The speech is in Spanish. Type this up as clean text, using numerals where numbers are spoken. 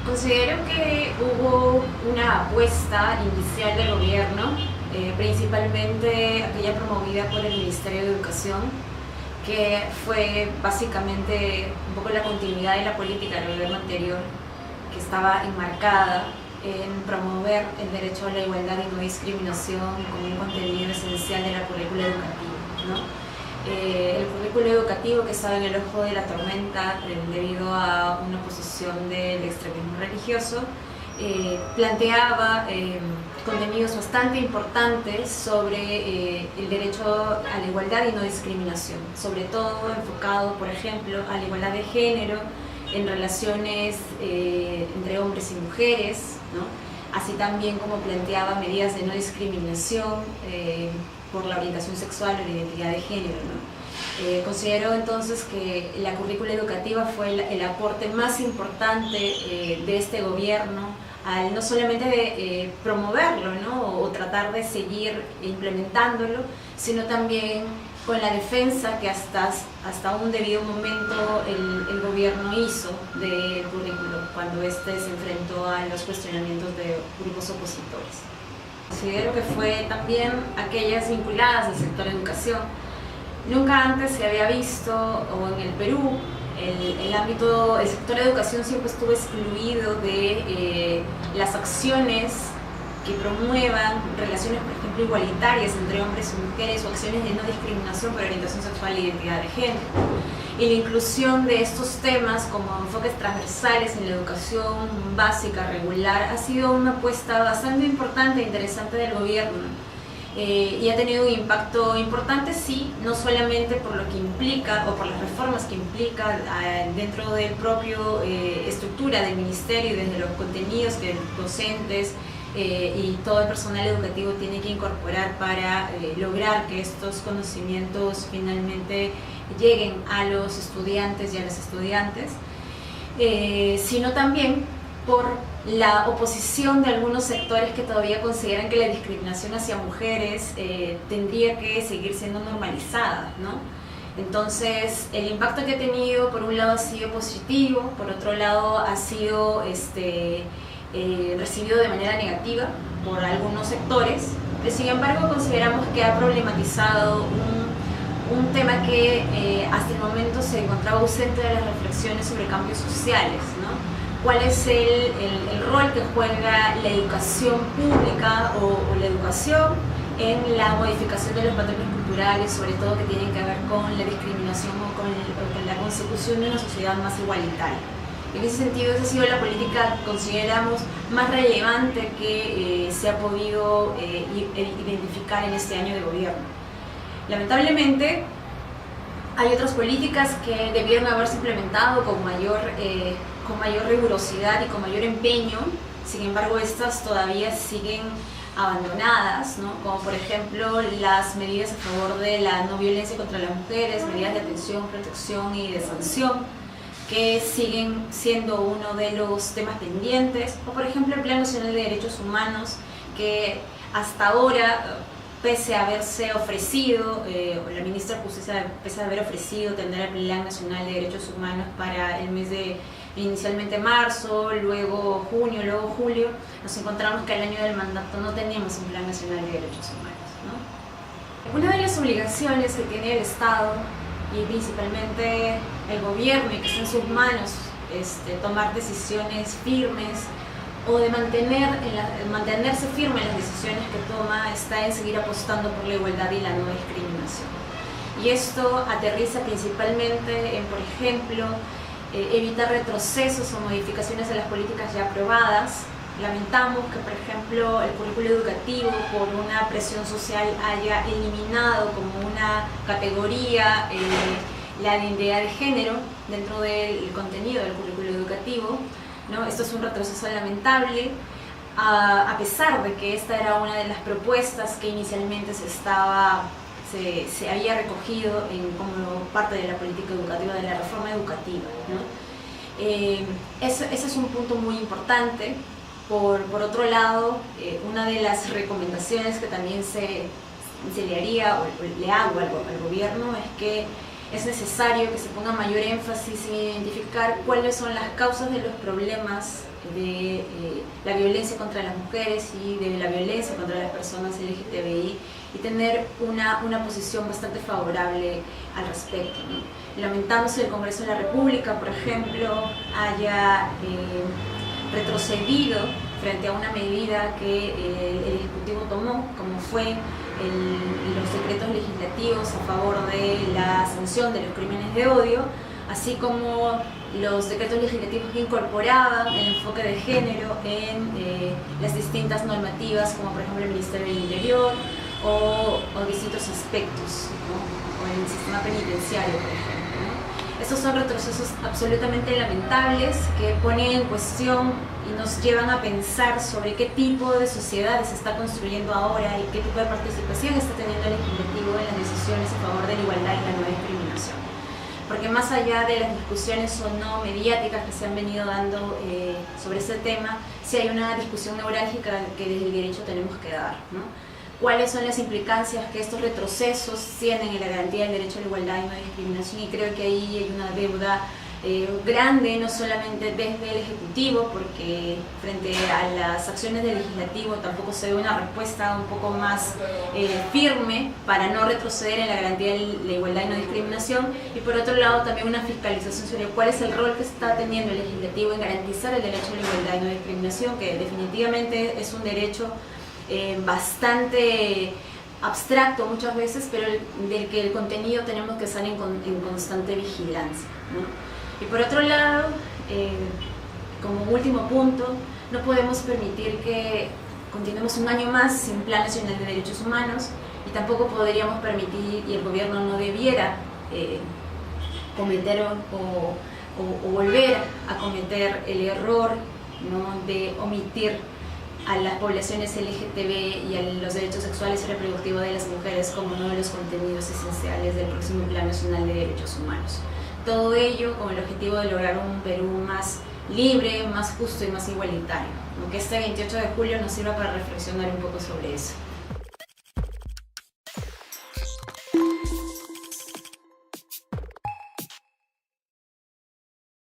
Considero que hubo una apuesta inicial del gobierno, principalmente aquella promovida por el Ministerio de Educación, que fue básicamente un poco la continuidad de la política del gobierno anterior, que estaba enmarcada en promover el derecho a la igualdad y no discriminación como un contenido esencial de la currícula educativa, ¿no? El currículo educativo, que estaba en el ojo de la tormenta debido a una posición del extremismo religioso, planteaba contenidos bastante importantes sobre el derecho a la igualdad y no discriminación, sobre todo enfocado, por ejemplo, a la igualdad de género en relaciones entre hombres y mujeres, ¿no? Así también como planteaba medidas de no discriminación por la orientación sexual o la identidad de género, ¿no? Considero entonces que la currícula educativa fue el aporte más importante de este gobierno, al no solamente de promoverlo, ¿no? o tratar de seguir implementándolo, sino también con la defensa que hasta un debido momento el gobierno hizo del currículo cuando éste se enfrentó a los cuestionamientos de grupos opositores. Considero que fue también aquellas vinculadas al sector educación. Nunca antes se había visto, o en el Perú, el sector educación siempre estuvo excluido de las acciones que promuevan relaciones, por ejemplo, igualitarias entre hombres y mujeres, o acciones de no discriminación por orientación sexual e identidad de género. Y la inclusión de estos temas como enfoques transversales en la educación básica regular ha sido una apuesta bastante importante e interesante del gobierno. Y ha tenido un impacto importante, sí, no solamente por lo que implica o por las reformas que implica dentro del propio estructura del ministerio y desde los contenidos que los docentes y todo el personal educativo tiene que incorporar para lograr que estos conocimientos finalmente lleguen a los estudiantes y a las estudiantes, sino también por la oposición de algunos sectores que todavía consideran que la discriminación hacia mujeres tendría que seguir siendo normalizada, ¿no? Entonces, el impacto que ha tenido, por un lado, ha sido positivo, por otro lado, ha sido recibido de manera negativa por algunos sectores, pero sin embargo consideramos que ha problematizado un tema que hasta el momento se encontraba ausente de las reflexiones sobre cambios sociales, ¿no? ¿Cuál es el rol que juega la educación pública o la educación en la modificación de los patrones culturales, sobre todo que tienen que ver con la discriminación o con la consecución de una sociedad más igualitaria? En ese sentido, esa ha sido la política, consideramos, más relevante que se ha podido identificar en este año de gobierno. Lamentablemente, hay otras políticas que debieron haberse implementado con mayor rigurosidad y con mayor empeño. Sin embargo, estas todavía siguen abandonadas, ¿no? Como por ejemplo las medidas a favor de la no violencia contra las mujeres, medidas de atención, protección y de sanción, que siguen siendo uno de los temas pendientes, o por ejemplo el Plan Nacional de Derechos Humanos, que hasta ahora, pese a haberse ofrecido, o la ministra de Justicia, pese a haber ofrecido tener el Plan Nacional de Derechos Humanos para el mes de inicialmente marzo, luego junio, luego julio, nos encontramos que al año del mandato no teníamos un Plan Nacional de Derechos Humanos, ¿no? Una de las obligaciones que tiene el Estado y principalmente el gobierno, y que está en sus manos tomar decisiones firmes o de mantenerse firme en las decisiones que toma, está en seguir apostando por la igualdad y la no discriminación. Y esto aterriza principalmente en, por ejemplo, evitar retrocesos o modificaciones de las políticas ya aprobadas. Lamentamos que, por ejemplo, el currículo educativo, por una presión social, haya eliminado como una categoría la identidad de género dentro del contenido del currículo educativo, ¿no? Esto es un retroceso lamentable, a pesar de que esta era una de las propuestas que inicialmente se había recogido como parte de la política educativa, de la reforma educativa, ¿no? Ese es un punto muy importante. Por otro lado, una de las recomendaciones que también se le haría o le hago al gobierno es que es necesario que se ponga mayor énfasis en identificar cuáles son las causas de los problemas de la violencia contra las mujeres y de la violencia contra las personas LGTBI, y tener una posición bastante favorable al respecto, ¿no? Lamentamos que el Congreso de la República, por ejemplo, haya retrocedido frente a una medida que el Ejecutivo tomó, como fue los decretos legislativos a favor de la sanción de los crímenes de odio, así como los decretos legislativos que incorporaban el enfoque de género en las distintas normativas, como por ejemplo el Ministerio del Interior o distintos aspectos, ¿no? O en el sistema penitenciario, por ejemplo, ¿no? Estos son retrocesos absolutamente lamentables que ponen en cuestión y nos llevan a pensar sobre qué tipo de sociedad se está construyendo ahora y qué tipo de participación está teniendo el legislativo en las decisiones a favor de la igualdad y la no discriminación. Porque más allá de las discusiones o no mediáticas que se han venido dando sobre este tema, sí hay una discusión neurálgica que desde el derecho tenemos que dar, ¿no? ¿Cuáles son las implicancias que estos retrocesos tienen en la garantía del derecho a la igualdad y no discriminación? Y creo que ahí hay una deuda grande, no solamente desde el Ejecutivo, porque frente a las acciones del Legislativo tampoco se ve una respuesta un poco más firme para no retroceder en la garantía de la igualdad y no discriminación, y por otro lado también una fiscalización sobre cuál es el rol que está teniendo el Legislativo en garantizar el derecho a la igualdad y no discriminación, que definitivamente es un derecho bastante abstracto muchas veces, pero del que el contenido tenemos que estar en constante vigilancia, ¿no? Y por otro lado, como último punto, no podemos permitir que continuemos un año más sin Plan Nacional de Derechos Humanos, y tampoco podríamos permitir, y el gobierno no debiera cometer o volver a cometer el error, ¿no?, de omitir a las poblaciones LGTB y a los derechos sexuales y reproductivos de las mujeres como uno de los contenidos esenciales del próximo Plan Nacional de Derechos Humanos. Todo ello con el objetivo de lograr un Perú más libre, más justo y más igualitario. Que este 28 de julio nos sirva para reflexionar un poco sobre eso.